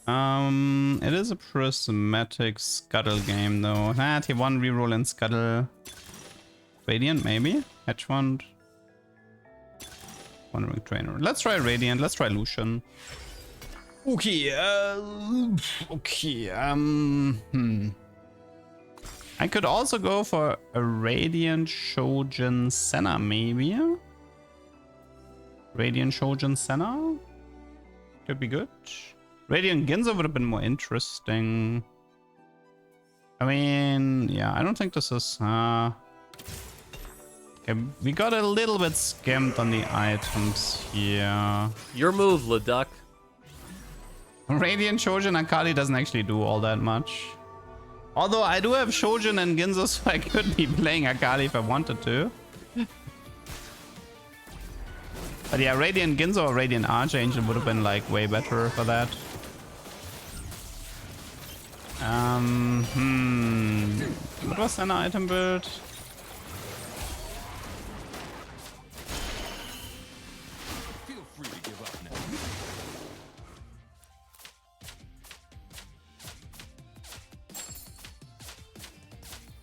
It is a prismatic Scuttle game though. Tier 1 reroll and Scuttle. Radiant maybe? Hedge Fund. Wandering Trainer. Let's try Radiant, let's try Lucian. Okay, I could also go for a Radiant Shojin Senna maybe. Radiant Shojin Senna? Could be good. Radiant Ginza would have been more interesting. I mean, yeah, I don't think this is... Okay, we got a little bit skimped on the items here. Your move, Leduc. Radiant Shojin Akali doesn't actually do all that much. Although I do have Shojin and Ginza, so I could be playing Akali if I wanted to. But yeah, Radiant Ginza or Radiant Archangel would have been like way better for that. What was an item build? Feel free to give up now.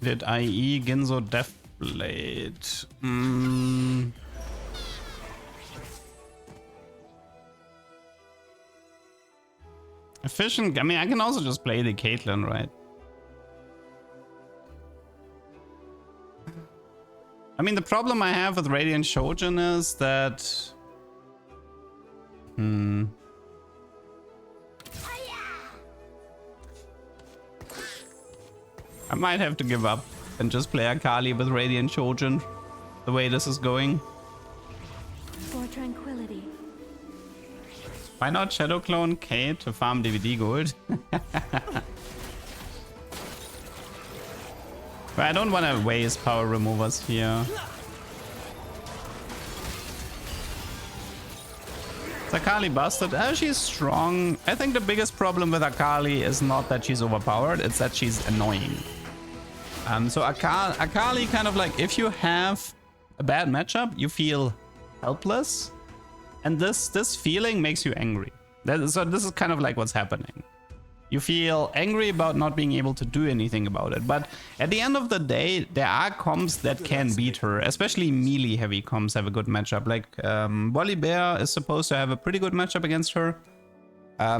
Did IE Ginzo Deathblade? Efficient. I mean, I can also just play the Caitlyn, right? I mean, the problem I have with Radiant Shojin is that... I might have to give up and just play Akali with Radiant Shojin, the way this is going. For tranquility. Why not Shadow Clone K to farm DVD gold? But I don't want to waste power removers here. Is Akali busted? Oh, she's strong. I think the biggest problem with Akali is not that she's overpowered, it's that she's annoying. So Akali kind of like, if you have a bad matchup, you feel helpless. And this feeling makes you angry. So this is kind of like what's happening. You feel angry about not being able to do anything about it. But at the end of the day, there are comps that can beat her. Especially melee heavy comps have a good matchup. Like Volibear is supposed to have a pretty good matchup against her.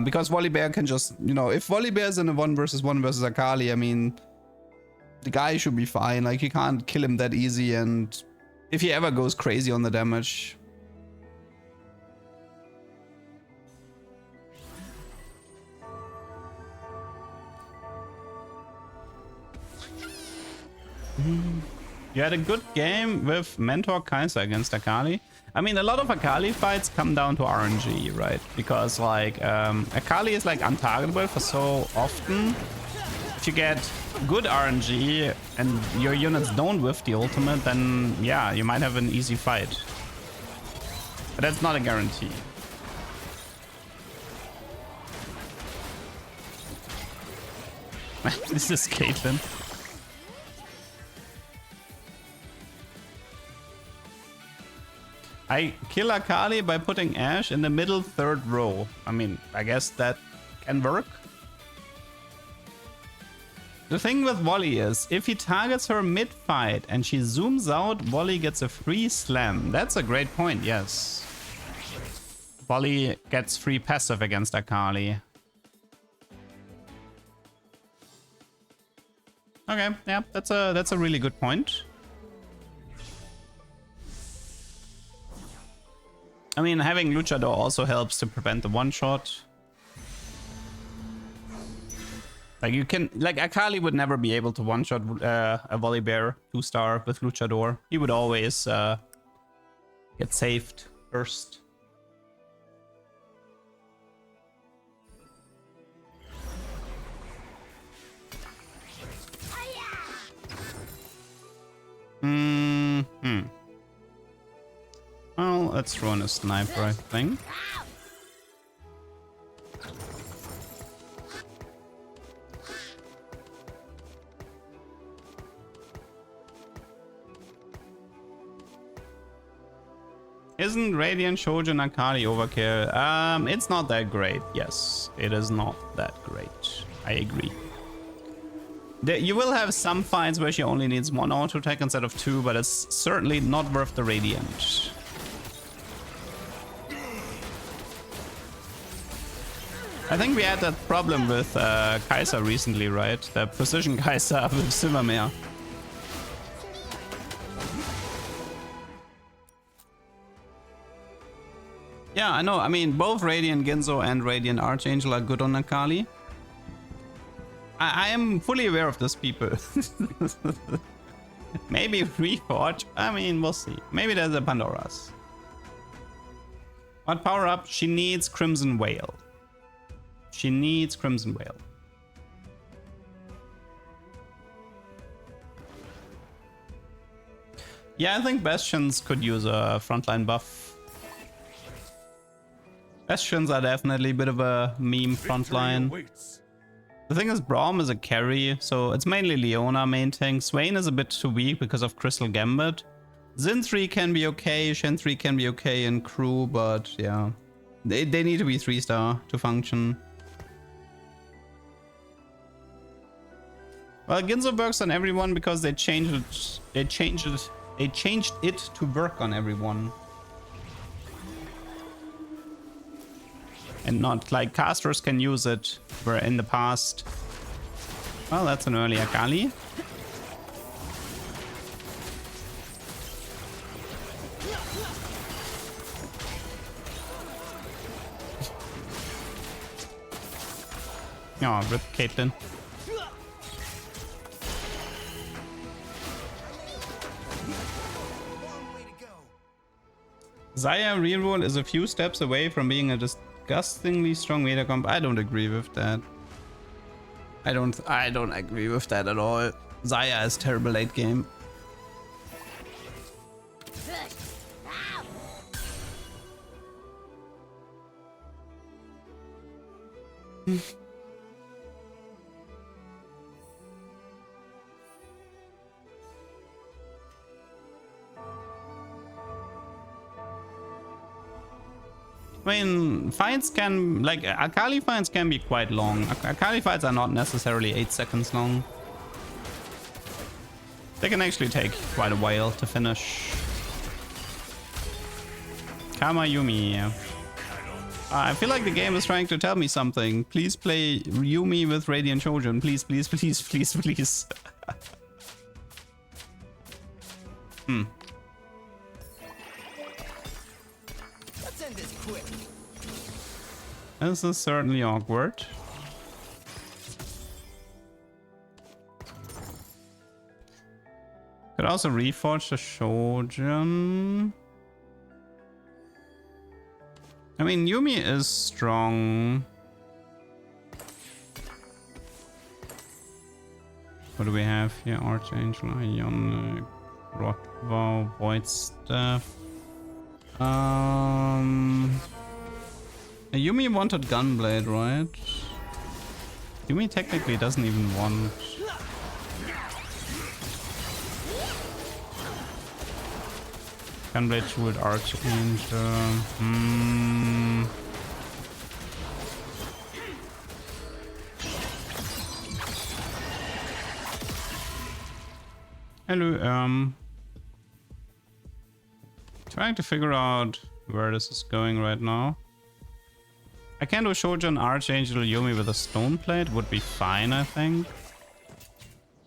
Because Volibear can just, you know, if Volibear is in a 1 versus Akali, I mean, the guy should be fine. Like, you can't kill him that easy. And if he ever goes crazy on the damage... You had a good game with Mentor Kaiser against Akali. I mean, a lot of Akali fights come down to RNG, right? Because, like, Akali is, like, untargetable for so often. If you get good RNG and your units don't whiff the ultimate, then, yeah, you might have an easy fight. But that's not a guarantee. This is Caitlyn. I kill Akali by putting Ashe in the middle 3rd row. I mean, I guess that can work. The thing with Volley is, if he targets her mid-fight and she zooms out, Volley gets a free slam. That's a great point, yes. Volley gets free passive against Akali. Okay, yeah, that's a really good point. I mean, having Luchador also helps to prevent the one-shot. Like, you can... Like, Akali would never be able to one-shot a Volibear 2-star with Luchador. He would always get saved first. Well, let's throw in a sniper, I think. Isn't Radiant Shojin Akali overkill? It's not that great. Yes, it is not that great. I agree. You will have some fights where she only needs 1 auto attack instead of 2, but it's certainly not worth the Radiant. I think we had that problem with Kai'Sa recently, right? The precision Kai'Sa with Silvermare. Yeah, I know. I mean, both Radiant Ginzo and Radiant Archangel are good on Akali. I am fully aware of this, people. Maybe Reforge. I mean, we'll see. Maybe there's a Pandora's. What power up? She needs Crimson Whale. She needs Crimson Whale. Yeah, I think Bastions could use a frontline buff. Bastions are definitely a bit of a meme frontline. The thing is, Braum is a carry, so it's mainly Leona main tank. Swain is a bit too weak because of Crystal Gambit. Xin 3 can be okay, Shen 3 can be okay in crew, but yeah. They need to be 3-star to function. Well, Ginzo works on everyone because they changed it to work on everyone. And not like casters can use it, where in the past. Well, that's an early Akali. Oh, rip Caitlyn. Xayah reroll is a few steps away from being a disgustingly strong meta comp. I don't agree with that. I don't agree with that at all. Xayah is terrible late game. I mean, fights can, like, Akali fights can be quite long. Akali fights are not necessarily 8 seconds long. They can actually take quite a while to finish. Kama Yumi. I feel like the game is trying to tell me something. Please play Yumi with Radiant Shojin. Please, please, please, please, please. Let's end this quick. This is certainly awkward. Could also reforge the Shojin. I mean, Yumi is strong. What do we have here? Archangel, Ionic, Rockvow, Void Staff. Yumi wanted Gunblade, right? Yumi technically doesn't even want... Gunblade Shield Archangel. Hello, trying to figure out where this is going right now. I can do Shojin Archangel Yumi with a stone plate, would be fine, I think.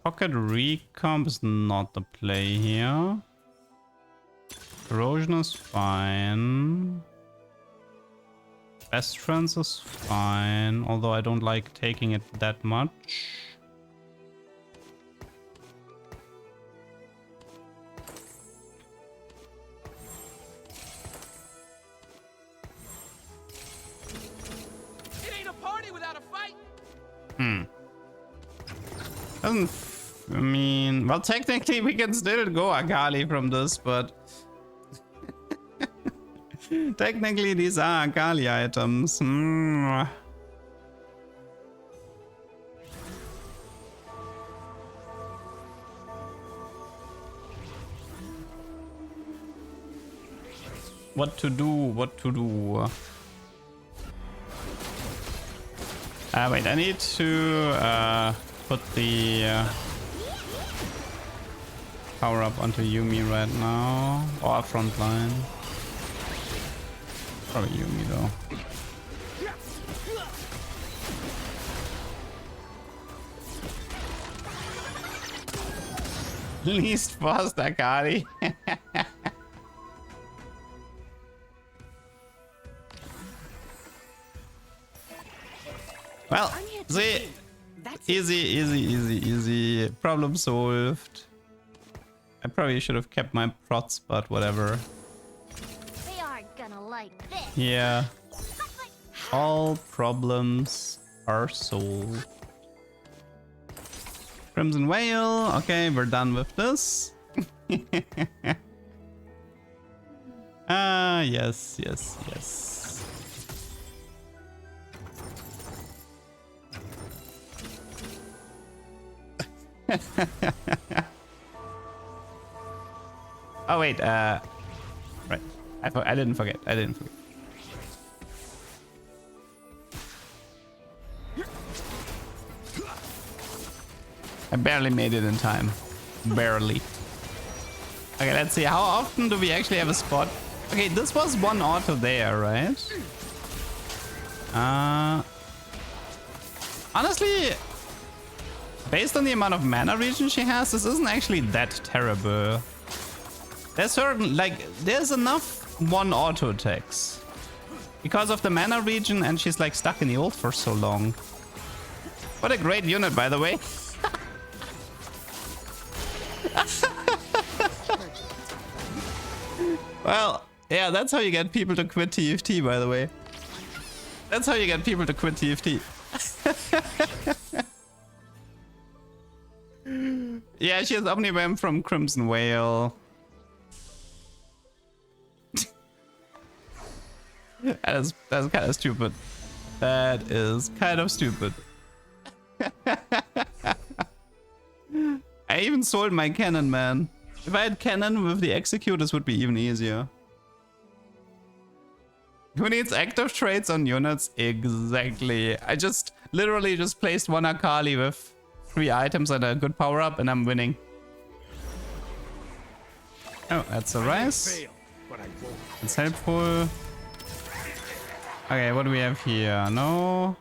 Pocket Recomp is not the play here. Corrosion is fine. Best Friends is fine, although I don't like taking it that much. It ain't a party without a fight. Doesn't... I mean... Well, technically we can still go Akali from this, but... Technically these are Akali items. What to do? What to do? Wait, I need to put the power up onto Yumi right now. Or front line. Probably Yumi though. Least fast Akali. Well, see, easy. Problem solved. I probably should have kept my prots, but whatever. They aren't gonna like this. Yeah. All problems are solved. Crimson Whale. Okay, we're done with this. Ah, yes. Oh wait, right. I didn't forget. I barely made it in time. Barely. Okay, let's see. How often do we actually have a spot? Okay, this was one auto there, right? Honestly, based on the amount of mana regen she has, this isn't actually that terrible. There's certain, like, there's enough one auto attacks. Because of the mana regen, and she's like stuck in the ult for so long. What a great unit, by the way. Well, yeah, that's how you get people to quit TFT, by the way. That's how you get people to quit TFT. Yeah, she has Omniwam from Crimson Whale. That's kind of stupid. That is kind of stupid. I even sold my cannon, man. If I had cannon with the execute, this would be even easier. Who needs active traits on units? Exactly. I just literally just placed one Akali with 3 items and a good power up, and I'm winning. Oh, that's a rise. It's helpful. Okay, what do we have here? No.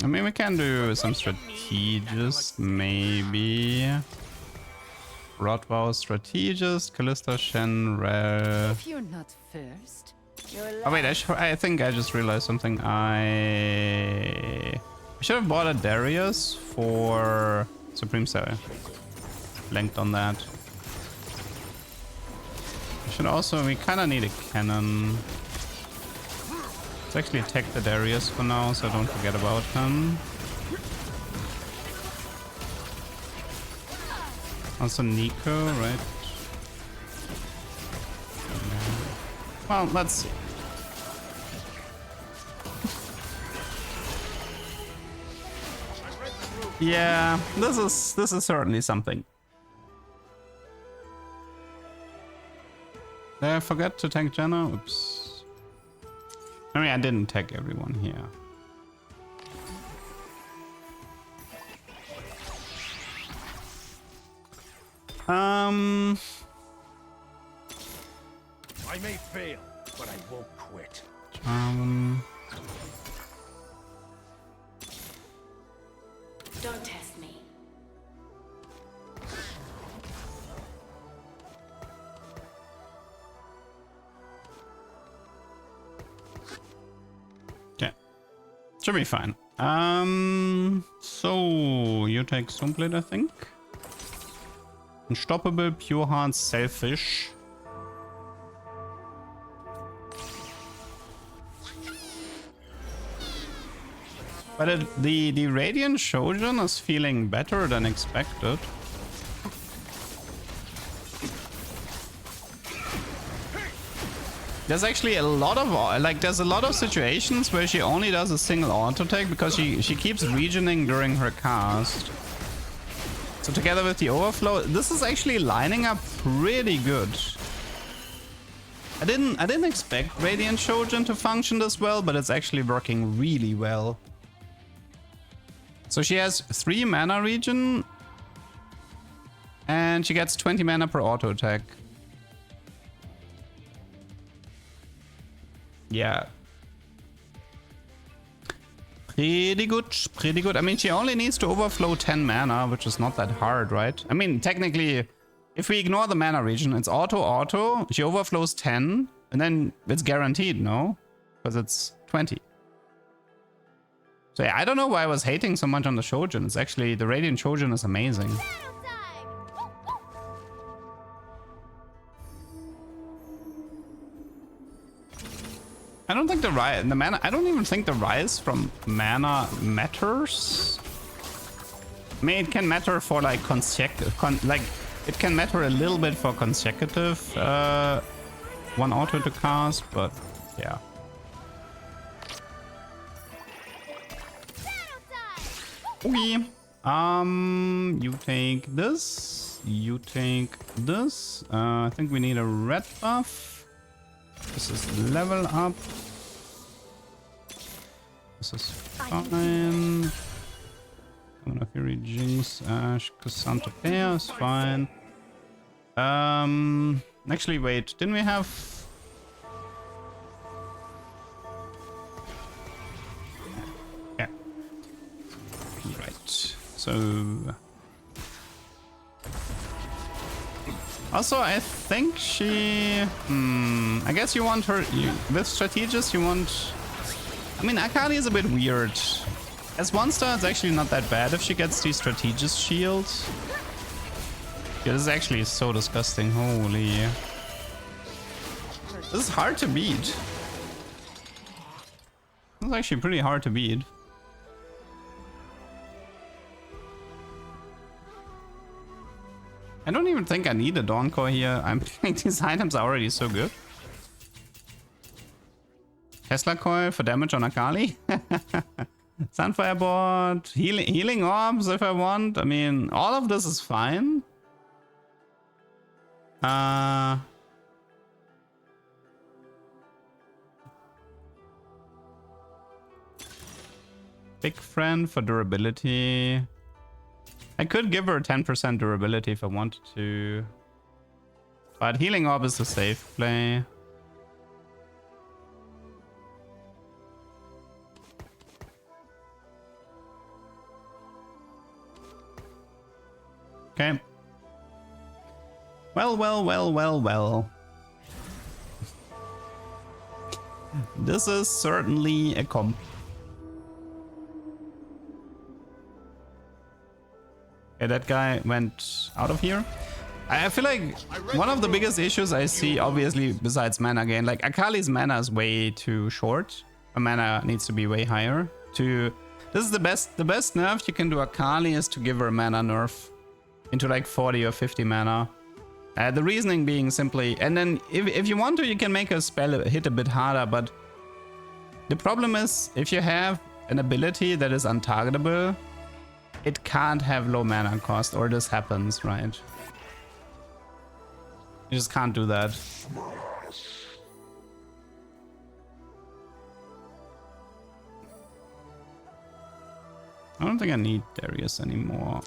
I mean, we can do some strategist, maybe. Rodvow strategist, Callista, Shen, Rel. If you're not first, Oh wait, I think I just realized something. I should have bought a Darius for Supreme Cell. Blanked on that. I should also, we kind of need a cannon. Let's actually attack the Darius for now, so I don't forget about him. Also Nico, right? Well, let's see. Yeah, this is certainly something. Did I forget to tag Jenna? Oops. I mean, I didn't tag everyone here. I may fail, but I won't quit. Don't test me. Okay. Should be fine. So you take Stoneblade, I think. Unstoppable, Pure Heart, Selfish. But the Radiant Shojin is feeling better than expected. There's actually a lot of there's a lot of situations where she only does a single auto attack because she keeps regening during her cast. So together with the overflow, this is actually lining up pretty good. I didn't expect Radiant Shojin to function this well, but it's actually working really well. So she has 3 mana regen, and she gets 20 mana per auto attack. Yeah. Pretty good, pretty good. I mean, she only needs to overflow 10 mana, which is not that hard, right? I mean, technically, if we ignore the mana regen, it's auto, she overflows 10, and then it's guaranteed, no? Because it's 20. So yeah, I don't know why I was hating so much on the Shojin. It's actually, the Radiant Shojin is amazing. I don't think the mana, I don't even think the rise from mana matters. I mean, it can matter for like it can matter a little bit for consecutive one auto to cast, but yeah. Okay. You take this. You take this. I think we need a red buff. This is level up. This is fine. Domino Fury, Jinx, Ash, Cassandra Pair is fine. Actually, wait, didn't we have... Yeah. Right, so... Also, I think she... I guess you want her... with Strategist, you want... I mean, Akali is a bit weird. As 1-star, it's actually not that bad if she gets the Strategist shield. Yeah, this is actually so disgusting. Holy... This is hard to beat. This is actually pretty hard to beat. I don't even think I need a Dawn Core here. I'm playing these items are already so good. Tesla Coil for damage on Akali. Sunfire Board. Healing Orbs if I want. I mean, all of this is fine. Big Friend for durability. I could give her 10% durability if I wanted to. But Healing Orb is a safe play. Okay. Well. This is certainly a comp. Okay, that guy went out of here. I feel like one of the biggest issues I see, obviously, besides mana gain, like Akali's mana is way too short. Her mana needs to be way higher. This is the best nerf you can do Akali is to give her a mana nerf into like 40 or 50 mana. The reasoning being simply, and then if you want to, you can make a spell hit a bit harder, but the problem is if you have an ability that is untargetable, it can't have low mana cost or this happens, right? You just can't do that. I don't think I need Darius anymore.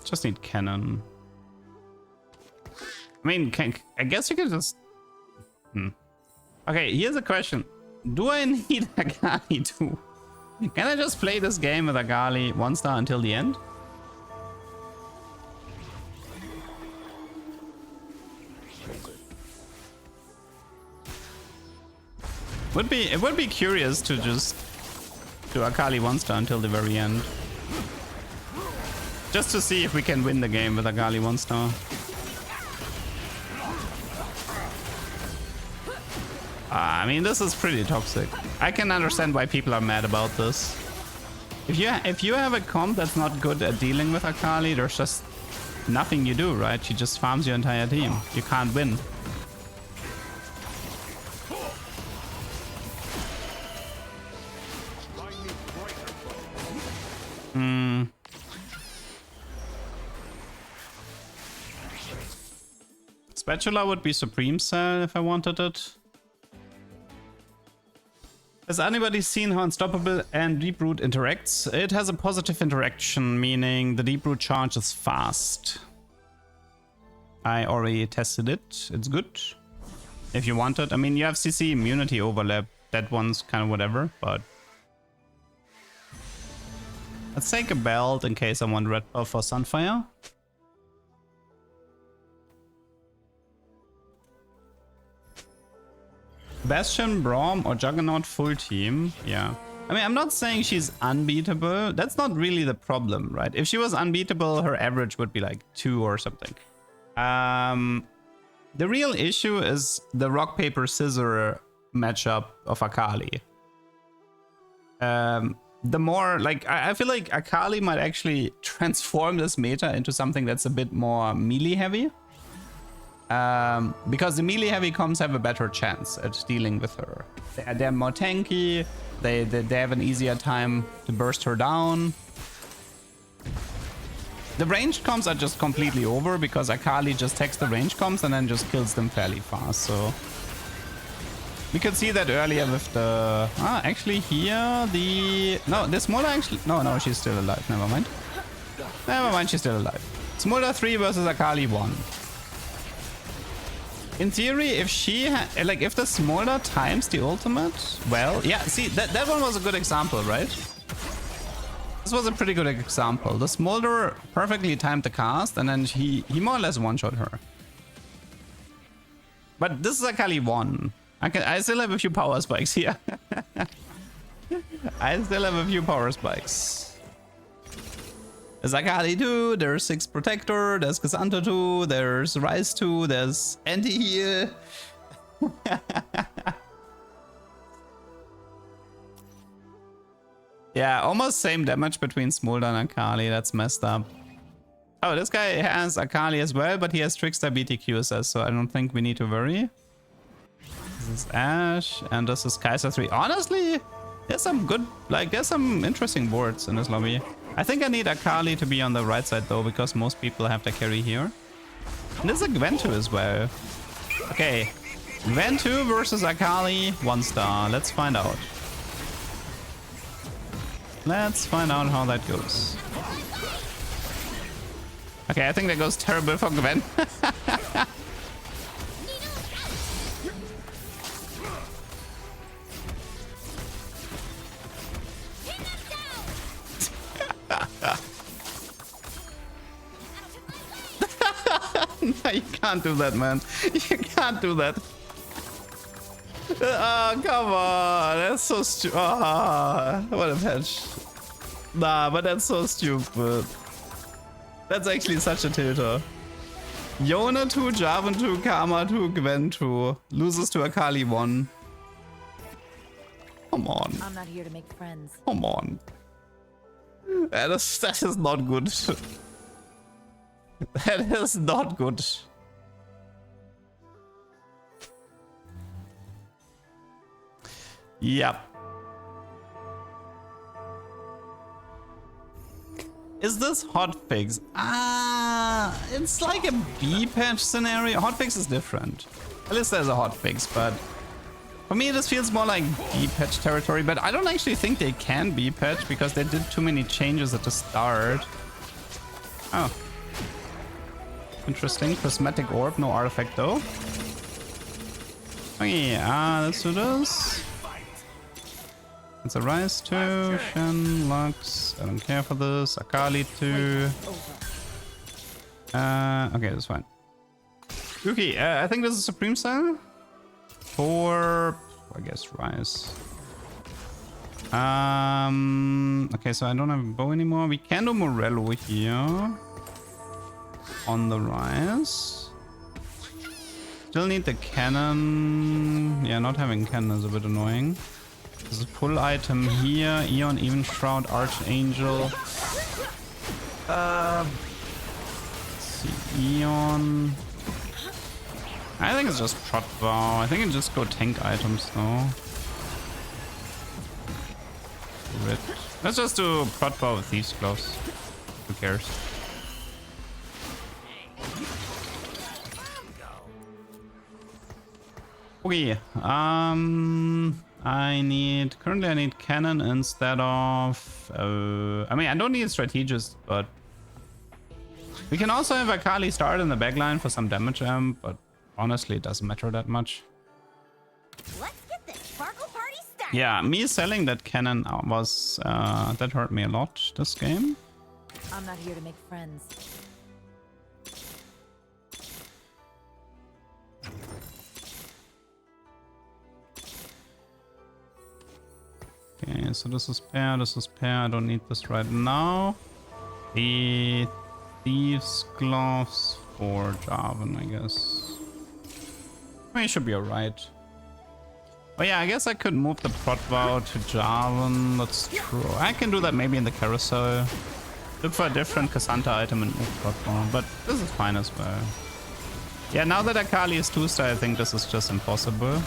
Just need Cannon. I mean, I guess you could just... Okay, here's a question. Do I need Akali too? Can I just play this game with Akali 1-star until the end? It would be curious to just do Akali 1-star until the very end. Just to see if we can win the game with Akali 1-star. I mean, this is pretty toxic. I can understand why people are mad about this. If you have a comp that's not good at dealing with Akali, there's just nothing you do, right? She just farms your entire team. You can't win. Spatula would be Supreme Cell if I wanted it. Has anybody seen how Unstoppable and Deep Root interacts? It has a positive interaction, meaning the Deep Root charge is fast. I already tested it. It's good. If you want it. I mean, you have CC immunity overlap. That one's kind of whatever, but... Let's take a belt in case I want red buff for Sunfire. Bastion, Braum, or Juggernaut full team. Yeah. I mean, I'm not saying she's unbeatable. That's not really the problem, right? If she was unbeatable, her average would be like 2 or something. The real issue is the rock, paper, scissors matchup of Akali. The more, like, I feel like Akali might actually transform this meta into something that's a bit more melee heavy. Because the melee heavy comps have a better chance at dealing with her. They're more tanky, they have an easier time to burst her down. The ranged comps are just completely over because Akali just takes the ranged comps and then just kills them fairly fast, so... We could see that earlier with the... actually here, the... No, the Smolder actually... No, she's still alive, never mind. Never mind, she's still alive. Smolder 3 versus Akali 1. In theory, if she like if the Smolder times the ultimate, well, yeah, see, that one was a good example, right? This was a pretty good example. The Smolder perfectly timed the cast, and then he more or less one-shot her. But this is Akali 1. I still have a few power spikes here. I still have a few power spikes. There's Akali 2, there's 6 Protector, there's Cassandra 2, there's Rise 2, there's Anti-Heal. Yeah, almost same damage between Smolder and Akali, that's messed up. Oh, this guy has Akali as well, but he has Trickster BTQSS, so I don't think we need to worry. This is Ashe, and this is Kai'Sa 3. Honestly, there's some good, like, there's some interesting boards in this lobby. I think I need Akali to be on the right side though, because most people have to carry here. And there's a Gwen 2 as well. Okay, Gwen 2 versus Akali, 1 star. Let's find out. Let's find out how that goes. Okay, I think that goes terrible for Gwen. No, you can't do that, man. You can't do that. Oh, come on. That's so stupid. Oh, what a patch. Nah, but that's so stupid. That's actually such a tilter. Yona 2, Jarvan 2, Karma 2, Gwen 2. Loses to Akali 1. Come on. I'm not here to make friends. Come on. That is not good. That is not good. Yep. Is this hotfix? It's like a B patch scenario. Hotfix is different. At least there's a hotfix, but for me this feels more like B patch territory. But I don't actually think they can B patch because they did too many changes at the start. Oh. Interesting. Prismatic Orb, no artifact though. Okay, let's do this. It's a Rise 2, Shen, Lux, I don't care for this, Akali 2. Okay, that's fine. Okay, I think this is Supreme Cell. For, I guess, Rise. Okay, so I don't have a bow anymore. We can do Morello here. On the Rise. Still need the cannon. Yeah, not having cannon is a bit annoying. There's a pull item here. Eon, Even Shroud, Archangel. Let's see. Eon. I think it's just Prot Bow. I think it's just go tank items though. Red. Let's just do Prot Bow with Thieves' Gloves. Who cares? Okay. Currently I need cannon instead of I mean, I don't need strategist, but we can also have Akali start in the backline for some damage amp, but honestly it doesn't matter that much. Let's get this sparkle party started. Yeah, me selling that cannon was that hurt me a lot this game. I'm not here to make friends. Okay, so this is pair, this is pair. I don't need this right now. The Thieves' Gloves for Jarvan, I guess. I mean, it should be alright. Oh yeah, I guess I could move the Prot Vow to Jarvan. That's true. I can do that maybe in the carousel. Look for a different Cassandra item and move Prot Vow. But this is fine as well. Yeah, now that Akali is 2-star, I think this is just impossible.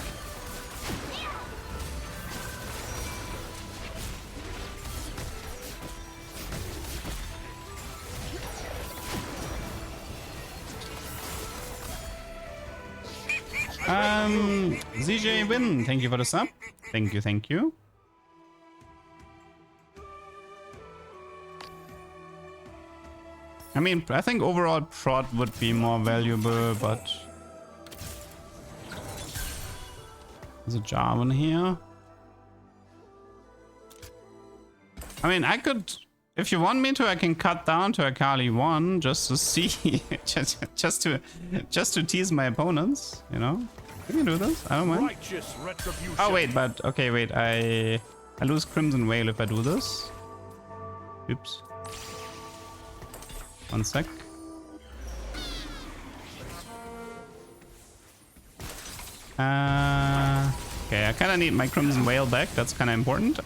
ZJ Win, thank you for the sub. Thank you, thank you. I mean, I think overall Prot would be more valuable, but there's a Jarvan here. I mean, I could, if you want me to, I can cut down to Akali 1 just to see, just to tease my opponents, you know. We can do this. I don't mind. Righteous retribution. Oh wait, but okay, wait. I lose Crimson Whale if I do this. Oops. 1 sec. Okay, I kind of need my Crimson Whale back. That's kind of important.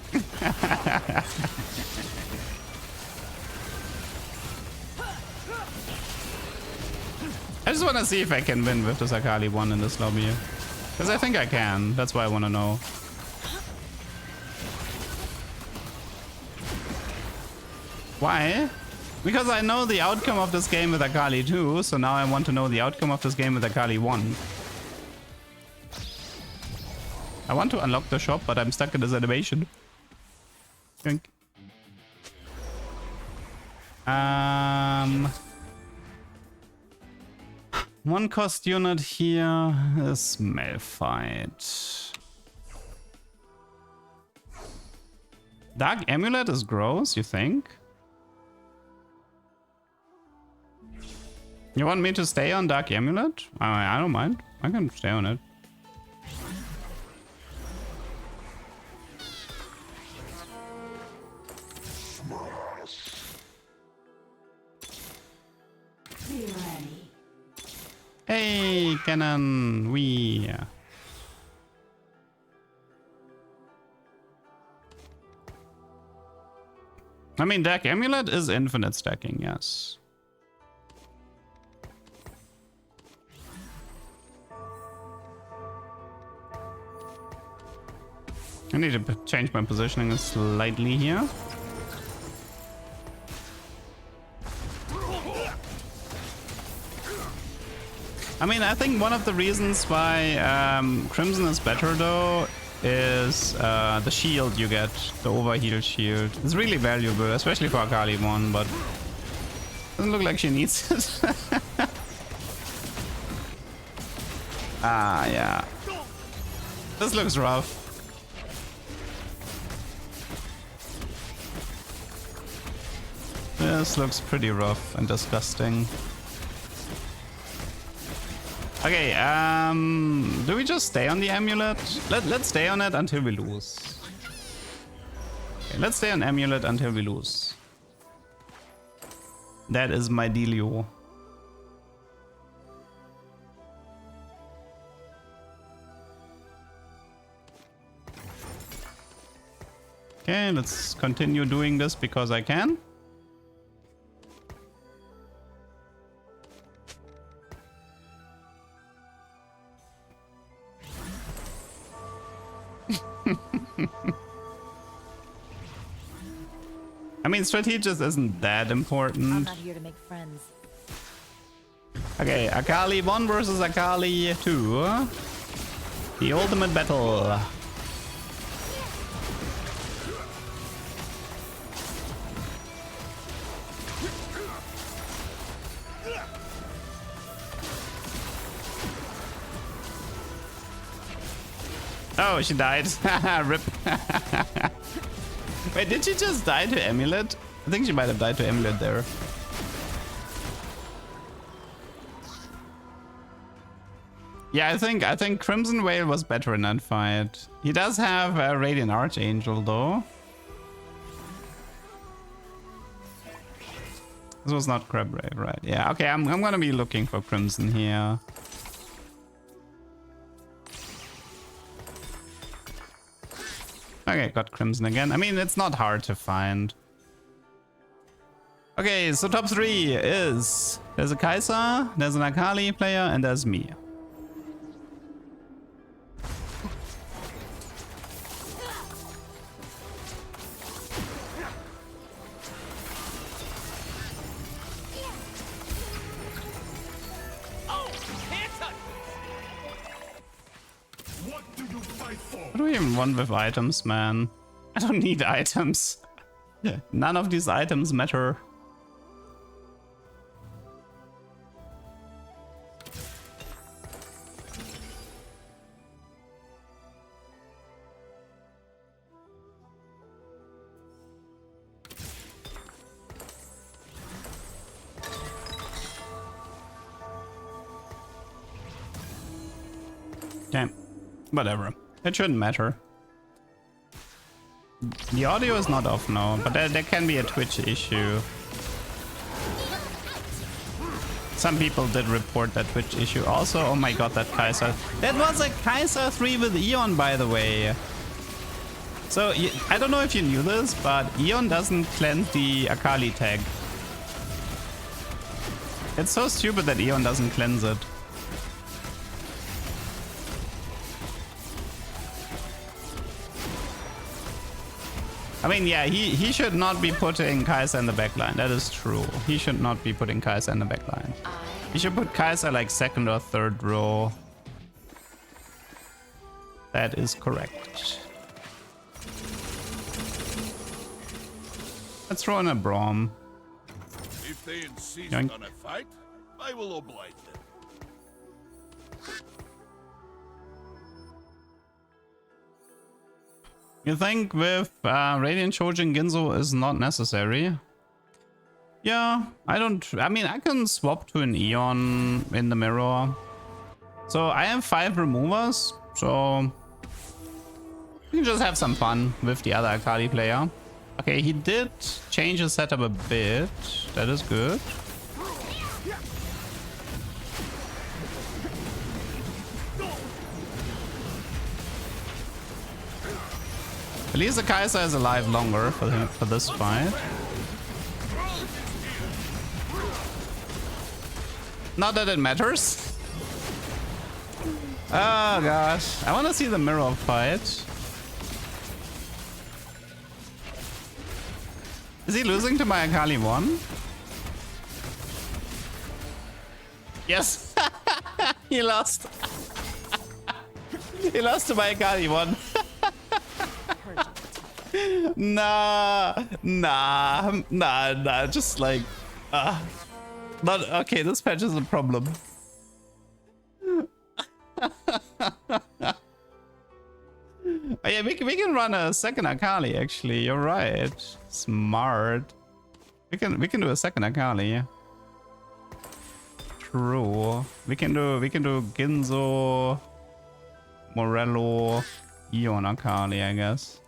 I just want to see if I can win with this Akali 1 in this lobby. Because I think I can. That's why I want to know. Why? Because I know the outcome of this game with Akali 2, so now I want to know the outcome of this game with Akali 1. I want to unlock the shop, but I'm stuck in this animation. Think. One cost unit here is Malphite. Dark Amulet is gross, you think? You want me to stay on Dark Amulet? I don't mind. I can stay on it. Hey, cannon, we. I mean, Dark Amulet is infinite stacking, yes. I need to change my positioning slightly here. I mean, I think one of the reasons why Crimson is better though is the shield you get, the overheal shield. It's really valuable, especially for Akali 1, but doesn't look like she needs it. Ah, yeah. This looks rough. This looks pretty rough and disgusting. Okay, do we just stay on the amulet? Let's stay on it until we lose. Okay, let's stay on amulet until we lose. That is my dealio. Okay, let's continue doing this because I can. I mean, strategist isn't that important. I'm not here to make friends. Okay, Akali 1 versus Akali 2. The ultimate battle. Oh, she died. Rip. Wait, did she just die to Amulet? I think she might have died to Amulet there. Yeah, I think Crimson Whale was better in that fight. He does have a Radiant Archangel though. This was not Crab Brave, right? Yeah, okay, I'm gonna be looking for Crimson here. Okay, got Crimson again. I mean, it's not hard to find. Okay, so top 3 is... There's a Kai'Sa, there's an Akali player, and there's me. What do we even want with items, man? I don't need items. None of these items matter. Okay, whatever. It shouldn't matter. The audio is not off now, but there can be a Twitch issue. Some people did report that Twitch issue also. Oh my god, that Kai'Sa. That was a Kai'Sa 3 with Eon, by the way. So, I don't know if you knew this, but Eon doesn't cleanse the Akali tag. It's so stupid that Eon doesn't cleanse it. I mean, yeah, he should not be putting Kai'Sa in the backline. That is true. He should not be putting Kai'Sa in the backline. He should put Kai'Sa like second or third row. That is correct. Let's throw in a Braum. If they insist Yoink. on a fight, I will oblige them. You think with Radiant Shojin Ginzo is not necessary? Yeah, I mean, I can swap to an Eon in the mirror. So I have 5 removers, so we can just have some fun with the other Akali player. Okay, he did change his setup a bit. That is good. At least the Kai'Sa is alive longer for this fight. Not that it matters. Oh gosh, I want to see the mirror fight. Is he losing to my Akali 1? Yes, he lost. He lost to my Akali 1. Nah, just like, not okay. This patch is a problem. Oh, yeah, we can run a second Akali. Actually, you're right. Smart. We can do a second Akali. True. We can do Ginzo, Morello, Eon Akali, I guess.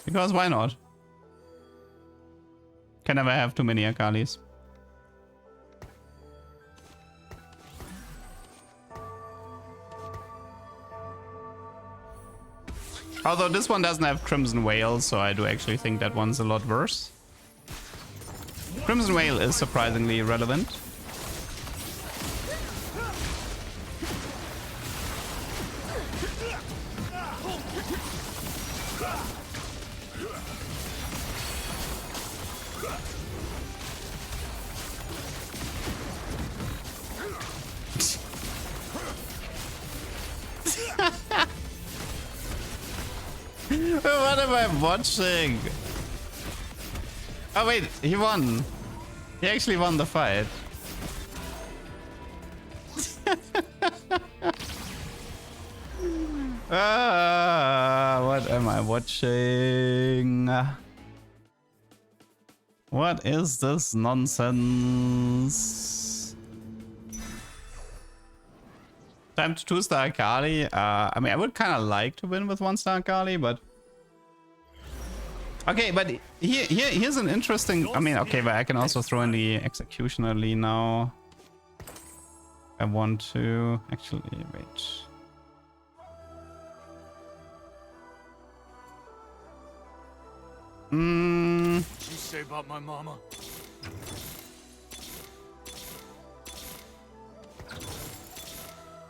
Because why not? Can never have too many Akalis. Although this one doesn't have Crimson Whale, so I do actually think that one's a lot worse. Crimson Whale is surprisingly relevant. What am I watching? Oh wait, he won. He actually won the fight. What am I watching? What is this nonsense? Time to 2-star Akali. I mean, I would kind of like to win with 1-star Akali, but... Okay, but here's an interesting... I mean, okay, but I can also throw in the Executioner Lee now. I want to... Actually, wait. You say about my mama?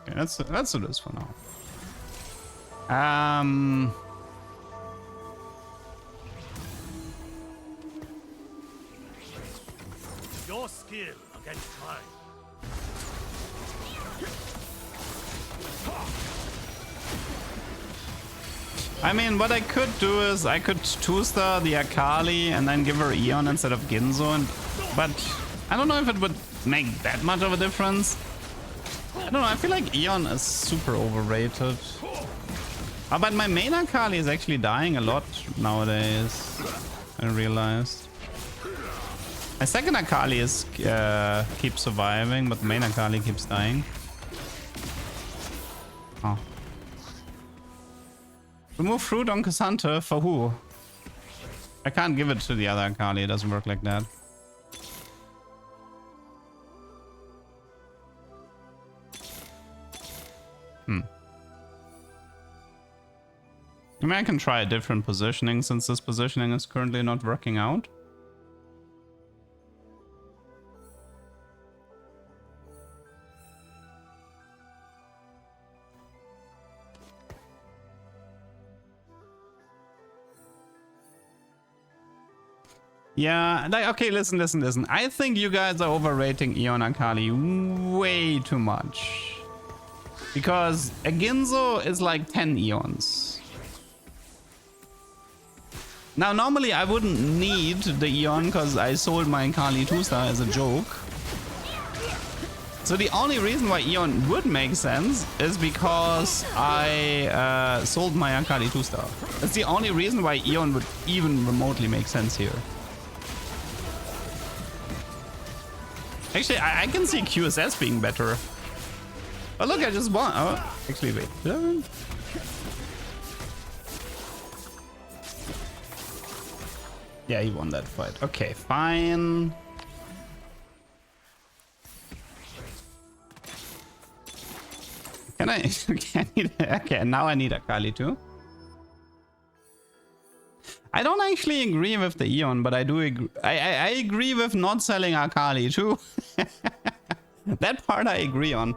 Okay, let's do this for now. Your skill against mine. I mean, what I could do is I could 2-star the Akali and then give her Eon instead of Ginzo, but I don't know if it would make that much of a difference. I don't know, I feel like Eon is super overrated. Oh, but my main Akali is actually dying a lot nowadays, I realized. My second Akali is keeps surviving, but the main Akali keeps dying. Oh. Remove fruit on Cassandra for who? I can't give it to the other Akali, it doesn't work like that. I mean, I can try a different positioning since this positioning is currently not working out. Yeah, like, okay, listen. I think you guys are overrating Eon Akali way too much. Because a Ginzo is like 10 Eons. Now, normally I wouldn't need the Eon because I sold my Akali 2-star as a joke. So the only reason why Eon would make sense is because I sold my Akali 2-star. That's the only reason why Eon would even remotely make sense here. Actually, I can see QSS being better. Oh look, I just won. Oh, actually, wait. Did I win? Yeah, he won that fight. Okay, fine. Can I? Okay, now I need Akali too. I don't actually agree with the Eon, but I do agree. I agree with not selling Akali too. That part I agree on.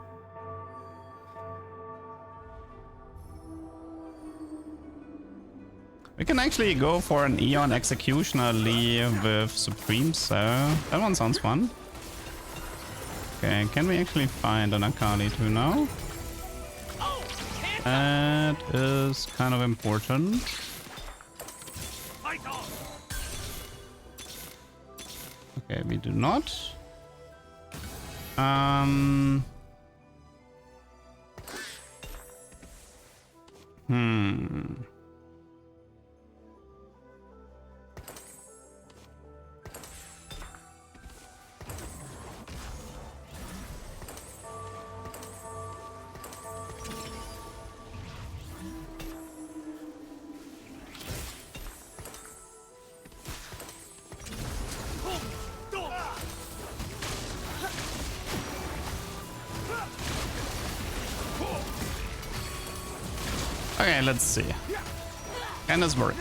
We can actually go for an Eon Executioner Lee with Supreme, so that one sounds fun. Okay, can we actually find an Akali too now? That is kind of important. Okay, we do not. Okay, let's see. Can this work?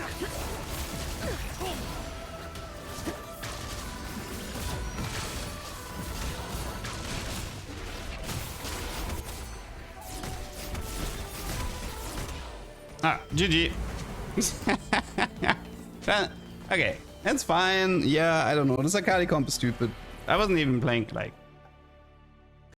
Ah, GG. Okay, that's fine. Yeah, I don't know. This Akali comp is stupid. I wasn't even playing, like,